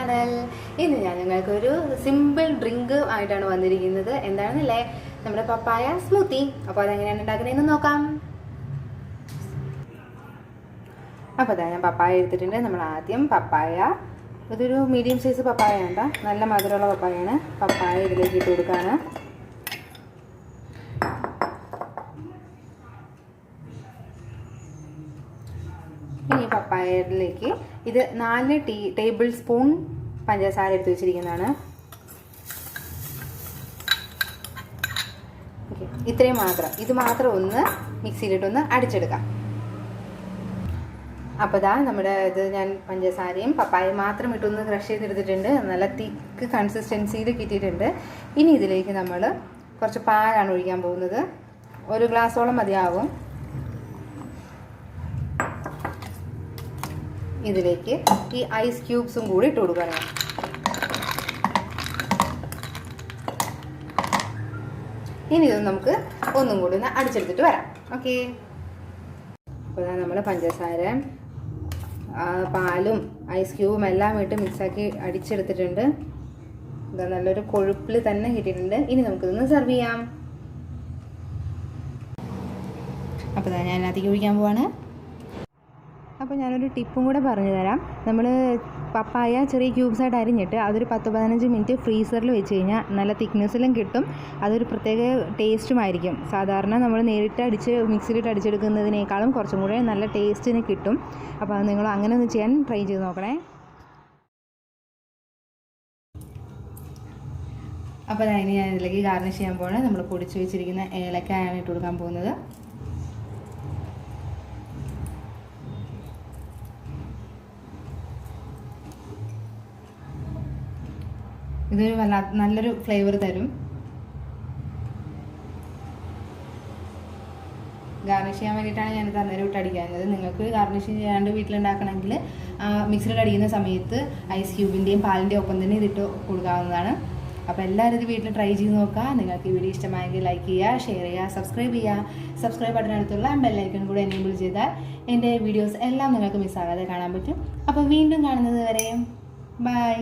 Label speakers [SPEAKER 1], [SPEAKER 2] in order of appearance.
[SPEAKER 1] Channel. ഇന്ന് ഞാൻ നിങ്ങൾക്കൊരു സിമ്പിൾ ഡ്രിങ്ക് ആയിട്ടാണ് വന്നിരിക്കുന്നത്. എന്താണെന്നല്ലേ, നമ്മുടെ പപ്പായ സ്മൂത്തി. അപ്പോൾ അതെങ്ങനെയാണ് ഉണ്ടാക്കുന്നതെന്ന് നോക്കാം. അപ്പോൾ അതാ ഞാൻ പപ്പായ എടുത്തിട്ടുണ്ട്. നമ്മൾ ആദ്യം പപ്പായ, ഇതൊരു മീഡിയം സൈസ് പപ്പായ ഉണ്ട്, നല്ല മധുരമുള്ള പപ്പായാണ്. പപ്പായ ഇതിലേക്ക് ഇട്ട് കൊടുക്കുകയാണ്. ഇനി പപ്പായയിലേക്ക് ഇത് 4 ടേബിൾ സ്പൂൺ പഞ്ചസാര എടുത്ത് വെച്ചിരിക്കുന്നതാണ്. ഓക്കെ, ഇത്രയും മാത്രം. ഇത് മാത്രം ഒന്ന് മിക്സിയിലിട്ടൊന്ന് അടിച്ചെടുക്കാം. അപ്പോൾ ഇതാ നമ്മുടെ ഇത് ഞാൻ പഞ്ചസാരയും പപ്പായയും മാത്രം ഇട്ടൊന്ന് ക്രഷ് ചെയ്തെടുത്തിട്ടുണ്ട്. നല്ല തിക്ക് കൺസിസ്റ്റൻസിയിൽ കിട്ടിയിട്ടുണ്ട്. ഇനി ഇതിലേക്ക് നമ്മൾ കുറച്ച് പാലാണ് ഒഴിക്കാൻ പോകുന്നത്. 1 ഗ്ലാസോളം മതിയാവും. ഇതിലേക്ക് ഈ ഐസ് ക്യൂബ്സും കൂടി ഇട്ട് കൊടുക്കണം. ഇനി ഇത് നമുക്ക് ഒന്നും കൂടി ഒന്ന് അടിച്ചെടുത്തിട്ട് വരാം. ഓക്കെ, അപ്പോൾ നമ്മൾ പഞ്ചസാര, പാലും ഐസ് ക്യൂബും എല്ലാം ഇട്ട് മിക്സാക്കി അടിച്ചെടുത്തിട്ടുണ്ട്. ഇത് നല്ലൊരു കൊഴുപ്പിൽ തന്നെ കിട്ടിയിട്ടുണ്ട്. ഇനി നമുക്കിതൊന്ന് സെർവ് ചെയ്യാം. അപ്പോൾ ഞാൻ അതിലേക്ക് ഒഴിക്കാൻ പോവാണ്. അപ്പോൾ ഞാനൊരു ടിപ്പും കൂടെ പറഞ്ഞു തരാം. നമ്മൾ പപ്പായ ചെറിയ ക്യൂബ്സായിട്ട് അരിഞ്ഞിട്ട് അതൊരു 10-15 മിനിറ്റ് ഫ്രീസറിൽ വെച്ച് കഴിഞ്ഞാൽ നല്ല തിക്നെസ്സിലും കിട്ടും. അതൊരു പ്രത്യേക ടേസ്റ്റുമായിരിക്കും. സാധാരണ നമ്മൾ നേരിട്ട് മിക്സിയിലിട്ട് അടിച്ചെടുക്കുന്നതിനേക്കാളും കുറച്ചും കൂടെ നല്ല ടേസ്റ്റിന് കിട്ടും. അപ്പോൾ അത് നിങ്ങൾ അങ്ങനെ ഒന്ന് ചെയ്യാൻ ട്രൈ ചെയ്ത് നോക്കണേ. അപ്പോൾ അതിന് ഞാൻ ഇതിലേക്ക് ഗാർണിഷ് ചെയ്യാൻ പോകുന്നത് നമ്മൾ പൊടിച്ച് വെച്ചിരിക്കുന്ന ഏലക്കായാണ് ഇട്ട് കൊടുക്കാൻ പോകുന്നത്. ഇതൊരു നല്ലൊരു ഫ്ലേവർ തരും. ഗാർണിഷ് ചെയ്യാൻ വേണ്ടിയിട്ടാണ് ഞാനിത് അന്നേരം ഇട്ട് അടിക്കുന്നത്. നിങ്ങൾക്ക് ഗാർണിഷ് ചെയ്യാണ്ട് വീട്ടിലുണ്ടാക്കണമെങ്കിൽ മിക്സിയിൽ അടിക്കുന്ന സമയത്ത് ഐസ് ക്യൂബിൻ്റെയും പാലിൻ്റെയും ഒപ്പം തന്നെ ഇതിട്ട് കൊടുക്കാവുന്നതാണ്. അപ്പോൾ എല്ലാവരും ഇത് വീട്ടിൽ ട്രൈ ചെയ്ത് നോക്കുക. നിങ്ങൾക്ക് ഈ വീഡിയോ ഇഷ്ടമായെങ്കിൽ ലൈക്ക് ചെയ്യുക, ഷെയർ ചെയ്യുക, സബ്സ്ക്രൈബ് ചെയ്യുക. സബ്സ്ക്രൈബ് ബട്ടനടുത്തുള്ള ബെല്ലൈക്കൺ കൂടെ എനേബിൾ ചെയ്താൽ എൻ്റെ വീഡിയോസ് എല്ലാം നിങ്ങൾക്ക് മിസ്സാകാതെ കാണാൻ പറ്റും. അപ്പോൾ വീണ്ടും കാണുന്നത് വരെ ബൈ.